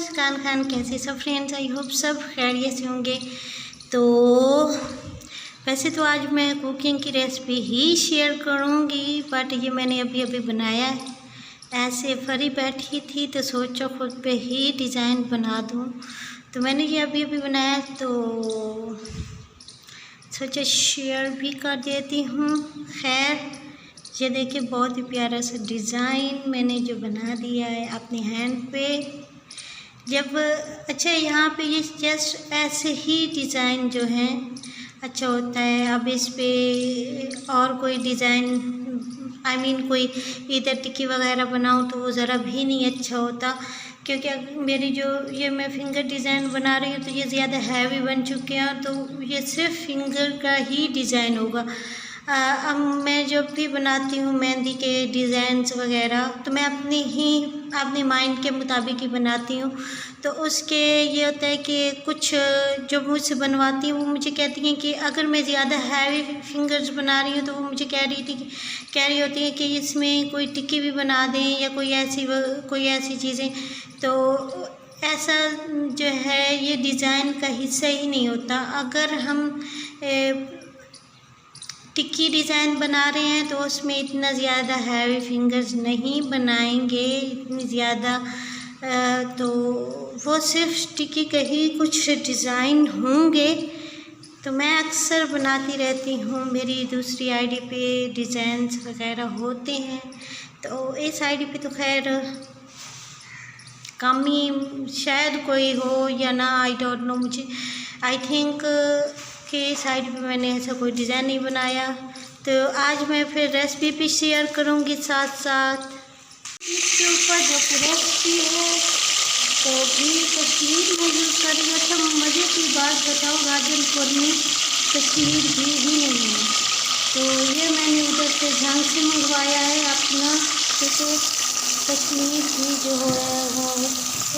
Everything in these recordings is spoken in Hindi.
मुस्कान खान, कैसे सब फ्रेंड्स? आई होप सब खैरियत से होंगे। तो वैसे तो आज मैं कुकिंग की रेसिपी ही शेयर करूँगी, बट ये मैंने अभी अभी बनाया है। ऐसे फ्री बैठी थी तो सोचा खुद पे ही डिज़ाइन बना दूँ, तो मैंने ये अभी अभी बनाया, तो सोचा शेयर भी कर देती हूँ। खैर, ये देखिए बहुत ही प्यारा सा डिज़ाइन मैंने जो बना दिया है अपने हैंड पे। जब अच्छा यहाँ पे ये जस्ट ऐसे ही डिज़ाइन जो है अच्छा होता है। अब इस पे और कोई डिज़ाइन कोई इधर टिक्की वगैरह बनाऊँ तो वो ज़रा भी नहीं अच्छा होता, क्योंकि मेरी जो ये मैं फिंगर डिज़ाइन बना रही हूँ तो ये ज़्यादा हैवी बन चुके हैं, तो ये सिर्फ फिंगर का ही डिज़ाइन होगा। अब मैं जब भी बनाती हूँ मेहंदी के डिज़ाइंस वगैरह, तो मैं अपने माइंड के मुताबिक ही बनाती हूँ। तो उसके ये होता है कि कुछ जो मुझसे बनवाती हैं वो मुझे कहती हैं कि अगर मैं ज़्यादा हैवी फिंगर्स बना रही हूँ तो वो मुझे कह रही होती हैं कि इसमें कोई टिक्की भी बना दें या कोई ऐसी चीज़ें। तो ऐसा जो है ये डिज़ाइन का हिस्सा ही नहीं होता। अगर हम टिक्की डिज़ाइन बना रहे हैं तो उसमें इतना ज़्यादा हैवी फिंगर्स नहीं बनाएंगे, इतनी ज़्यादा, तो वो सिर्फ टिक्की के ही कुछ डिज़ाइन होंगे। तो मैं अक्सर बनाती रहती हूँ, मेरी दूसरी आईडी पे डिज़ाइंस वगैरह होते हैं। तो इस आईडी पे तो खैर कम ही शायद कोई हो या ना, आई डोंट नो। मुझे आई थिंक कि साइड पे मैंने ऐसा कोई डिज़ाइन नहीं बनाया। तो आज मैं फिर रेसिपी भी शेयर करूँगी साथ साथ। इसके ऊपर जो रेसिपी है तो भी कश्मीर में यूज़ कर रही हूँ। अच्छा, मज़े की बात बताओ, गाजरपुर में कश्मीर घी ही नहीं है, तो ये मैंने उधर से झांग से मंगवाया है अपना, क्योंकि कश्मीर घी जो है वो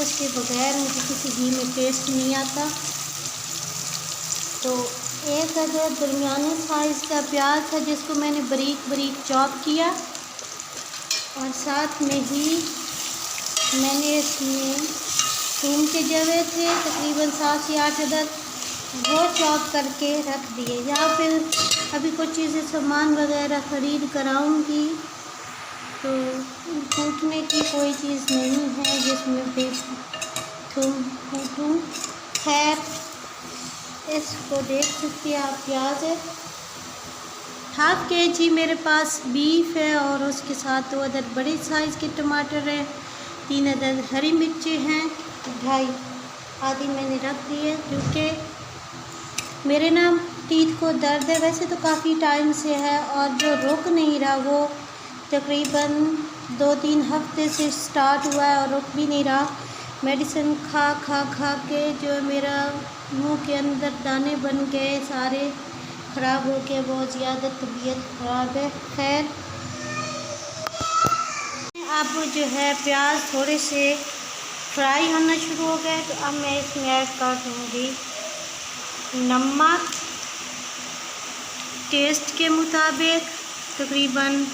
उसके बगैर मुझे किसी घी में टेस्ट नहीं आता। तो एक अगर दरमियाने साइज़ का प्याज है जिसको मैंने बारीक बारीक चॉप किया, और साथ में ही मैंने इसमें थूम के जवे थे तकरीबन 7 से 8 अदद, वो चॉप करके रख दिए। या फिर अभी कुछ चीज़ें सामान वगैरह ख़रीद कर आऊँगी, तो कूटने की कोई चीज़ नहीं है जिसमें फिर थूम कूटूँ। खैर, इसको देख सकते हैं आप, प्याज है, 1/2 kg मेरे पास बीफ है, और उसके साथ 2 अदद बड़े साइज़ के टमाटर हैं, 3 अदद हरी मिर्ची हैं, 2.5 आदि मैंने रख दी है, क्योंकि मेरे ना टीथ को दर्द है। वैसे तो काफ़ी टाइम से है, और जो रुक नहीं रहा वो तकरीबन 2-3 हफ्ते से स्टार्ट हुआ है और रुक भी नहीं रहा। मेडिसिन खा के जो मेरा मुंह के अंदर दाने बन गए, सारे ख़राब हो गए, बहुत ज़्यादा तबीयत ख़राब है। खैर, अब जो है प्याज थोड़े से फ्राई होना शुरू हो गए, तो अब मैं इसमें ऐड कर दूँगी नमक टेस्ट के मुताबिक, तकरीबन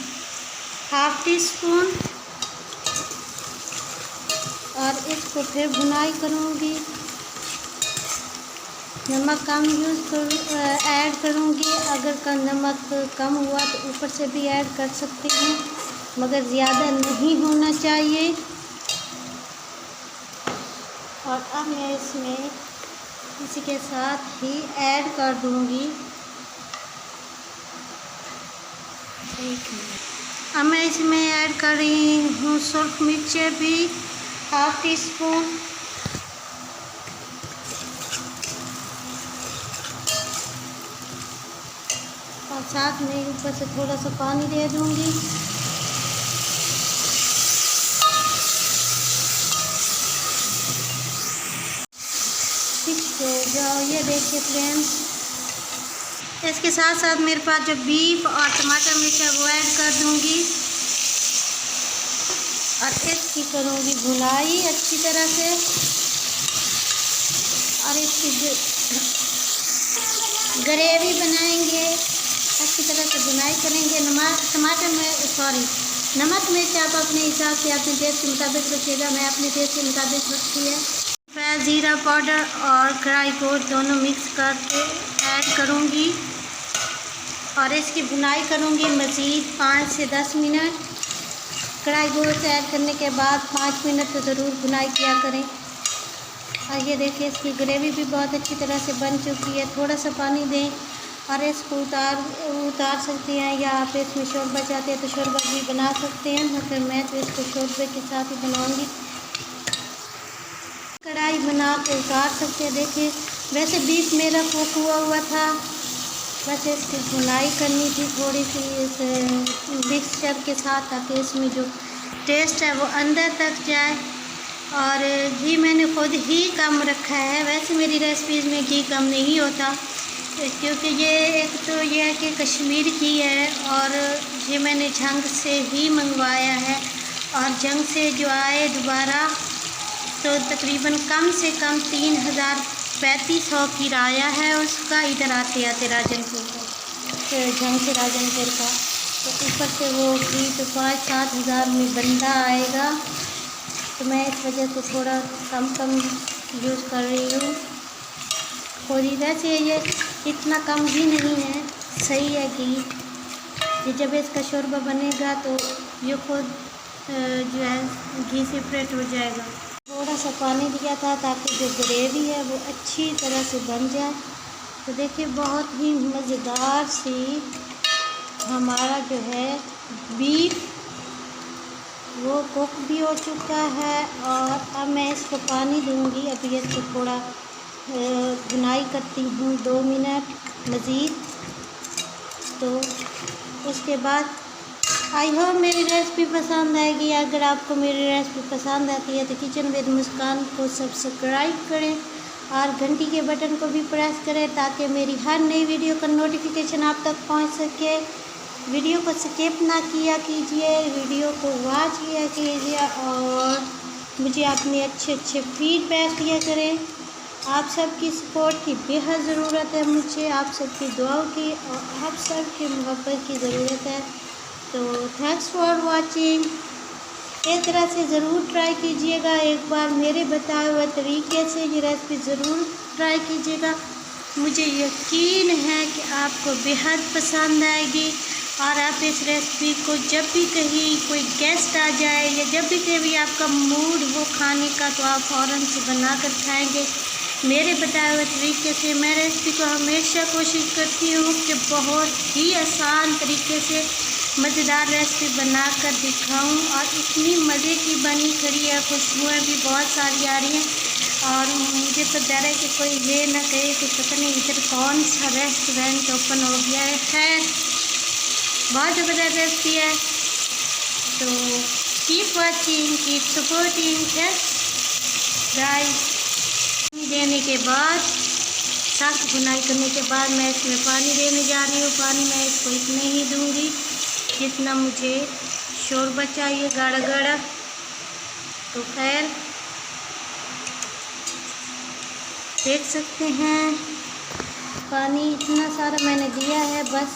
1/2 टीस्पून, और इसको फिर भुनाई करूँगी। नमक कम ऐड करूँगी, अगर का नमक कम हुआ तो ऊपर से भी ऐड कर सकती हूँ, मगर ज़्यादा नहीं होना चाहिए। और अब मैं इसमें इसी के साथ ही ऐड कर दूँगी, अब मैं इसमें ऐड कर रही हूँ सुर्ख मिर्चें भी 1/2 टीस्पून, और साथ में ऊपर से थोड़ा सा पानी दे दूँगी। तो जाओ, ये देखिए फ्रेंड्स, इसके साथ साथ मेरे पास जो बीफ और टमाटर मिर्च है वो ऐड कर दूँगी, और इसकी करूँगी भुनाई अच्छी तरह से, और इसकी जो ग्रेवी बनाएंगे अच्छी तरह से भुनाई करेंगे। नमक मिर्च आप अपने हिसाब से अपने टेस्ट के मुताबिक रखिएगा, मैं अपने टेस्ट के मुताबिक रखती है। मैं ज़ीरा पाउडर और कढ़ाई गोश्त दोनों मिक्स करके ऐड करूँगी और इसकी भुनाई करूँगी मज़ीद 5 से 10 मिनट। कढ़ाई गोश्त ऐड करने के बाद 5 मिनट तो ज़रूर भुनाई किया करें। और ये देखिए इसकी ग्रेवी भी बहुत अच्छी तरह से बन चुकी है। थोड़ा सा पानी दें और इसको उतार सकते हैं, या आप इसमें शोरबा चाहते हैं तो शोरबा भी बना सकते हैं, मगर मैं तो इसको शोरबे के साथ ही बनाऊंगी। कढ़ाई बना के उतार सकते हैं। देखिए वैसे बीफ मेरा कुक हुआ था, बस इसकी भुनाई करनी थी थोड़ी सी इस मिक्सचर के साथ, ताकि इसमें जो टेस्ट है वो अंदर तक जाए। और घी मैंने खुद ही कम रखा है। वैसे मेरी रेसिपीज़ में घी कम नहीं होता, क्योंकि ये एक तो ये है कि कश्मीर की है और ये मैंने जंग से ही मंगवाया है। और जंग से जो आए दोबारा तो तकरीबन कम से कम 3,3500 किराया है उसका, इधर आते आते राजनपुर का, जंग से राजनपुर का। तो ऊपर से वो घी तो 5-7 हज़ार में बंदा आएगा, तो मैं इस वजह से थोड़ा कम यूज़ कर रही हूँ। थोड़ी वैसे ये इतना कम भी नहीं है, सही है घी। ये जब इसका शोरबा बनेगा तो ये खुद जो है घी सेपरेट हो जाएगा। थोड़ा सा पानी दिया था ताकि जो ग्रेवी है वो अच्छी तरह से बन जाए। तो देखिए बहुत ही मज़ेदार सी हमारा जो है बीफ वो कुक भी हो चुका है। और अब मैं इसको पानी दूंगी। अभी इसको थोड़ा भुनाई करती हूँ 2 मिनट मज़ीद। तो उसके बाद आई होप मेरी रेसिपी पसंद आएगी। अगर आपको मेरी रेसिपी पसंद आती है तो किचन विद मुस्कान को सब्सक्राइब करें और घंटी के बटन को भी प्रेस करें, ताकि मेरी हर नई वीडियो का नोटिफिकेशन आप तक पहुंच सके। वीडियो को स्किप ना किया कीजिए, वीडियो को वॉच किया कीजिए और मुझे अपने अच्छे फीडबैक दिया करें। आप सबकी सपोर्ट की बेहद ज़रूरत है मुझे, आप सबकी दुआओं की और आप सबकी मोहब्बत की ज़रूरत है। तो थैंक्स फॉर वाचिंग। इस तरह से ज़रूर ट्राई कीजिएगा, एक बार मेरे बताए हुए तरीके से ये रेसिपी ज़रूर ट्राई कीजिएगा। मुझे यकीन है कि आपको बेहद पसंद आएगी। और आप इस रेसिपी को जब भी कहीं कोई गेस्ट आ जाए या जब भी कभी आपका मूड हो खाने का, तो आप फ़ौरन से बना कर खाएँगे मेरे बताए हुए तरीके से। मैं रेसिपी को हमेशा कोशिश करती हूँ कि बहुत ही आसान तरीके से मज़ेदार रेसिपी बनाकर दिखाऊं, और इतनी मज़े की बनी खड़ी है, खुशबुएँ भी बहुत सारी आ रही हैं। और मुझे तो डर है कि कोई ये ना कहे कि पता नहीं इधर कौन सा रेस्टोरेंट ओपन हो गया है। खैर बहुत ज़बरदस्त रेसिपी है। तो keep watching, keep supporting. Yes guys, देने के बाद सख्त भुनाई करने के बाद मैं इसमें पानी देने जा रही हूँ। पानी मैं इसको इतने ही दूँगी जितना मुझे शोरबा चाहिए, गाढ़ा गाढ़ा। तो खैर देख सकते हैं पानी इतना सारा मैंने दिया है, बस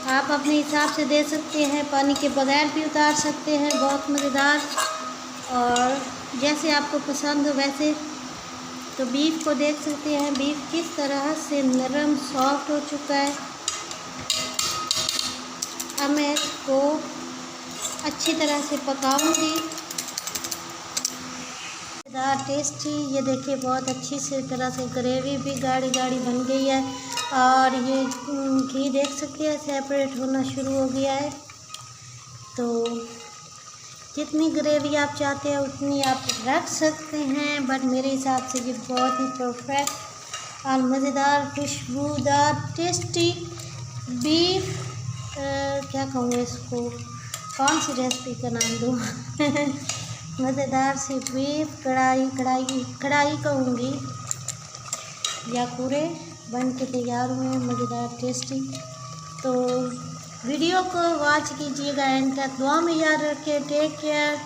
आप अपने हिसाब से दे सकते हैं, पानी के बगैर भी उतार सकते हैं। बहुत मज़ेदार, और जैसे आपको पसंद हो वैसे। तो बीफ को देख सकते हैं, बीफ किस तरह से नरम सॉफ्ट हो चुका है। अब मैं इसको अच्छी तरह से पकाऊंगी। मज़ेदार टेस्टी, ये देखिए बहुत अच्छी से तरह से ग्रेवी भी गाढ़ी गाढ़ी बन गई है। और ये घी देख सकते हैं सेपरेट होना शुरू हो गया है। तो जितनी ग्रेवी आप चाहते हैं उतनी आप रख सकते हैं, बट मेरे हिसाब से ये बहुत ही परफेक्ट और मज़ेदार खुशबूदार टेस्टी बीफ क्या कहूँ इसको, कौन सी रेसिपी का नाम दूँ मज़ेदार सी बीफ कढ़ाई कहूँगी, या पूरे बन के तैयार हुए मज़ेदार टेस्टी। तो वीडियो को वॉच कीजिएगा एंड तक। दुआ में याद रखें। Take care.